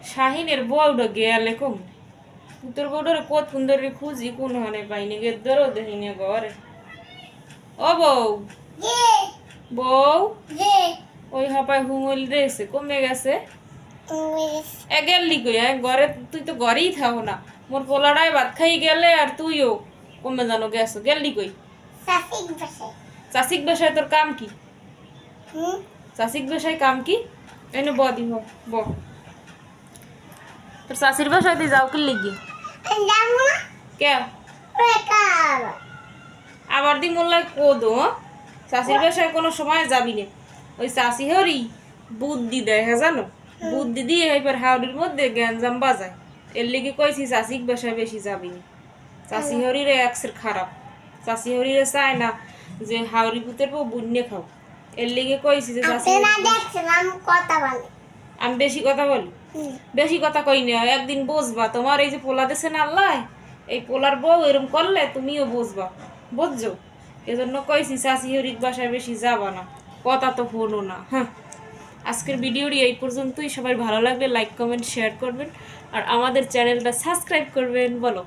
শাহিনের বউটা গেলে কম তোর বউটারে কত সুন্দর খুঁজি কোন হানে পাইনি গেদরও দেখিনি ঘরে ও বউ বউ ওই হাপায় হুমুল দিয়েছে কমে গেছে গেলি কই ঘরে তুই তো ঘরেই থাকো না মোর পোলাটাই ভাত খাই গেলে আর তুইও কমে জানো গেছো গেলি কই চাষিক বেশায় তোর কাম কি চাষিক বেশায় কাম কি এনে বদি হ ব তোর চাষির বাসায় তুই যাও কি লিখি কে আবার দি মোল্লাই কোদো চাষির বাসায় কোনো সময় যাবি না ওই চাষি হরি বুদ্ধি দেয় হ্যাঁ জানো বুদ্ধি দিয়ে এবার হাওড়ির মধ্যে গ্যাঞ্জাম বাজায় এর লেগে কইছি চাষিক বাসায় বেশি যাবি না চাষি হরিরে একসের খারাপ চাষি হরিরে চায় না যে হাওড়ি পুতের পর বুন্যে খাও এর লেগে কইছি যে আমি বেশি কথা বলি বেশি কথা কই না একদিন বসবা তোমার এই যে পোলা দেশে না আল্লাহ এই পোলার বউ এরম করলে তুমিও বসবা বুঝছো এজন্য কইছি চাষি হরির বাসায় বেশি যাবা না কথা তো হলো না হ্যাঁ আজকের ভিডিওটি এই পর্যন্তই সবাই ভালো লাগলে লাইক কমেন্ট শেয়ার করবেন আর আমাদের চ্যানেলটা সাবস্ক্রাইব করবেন বলো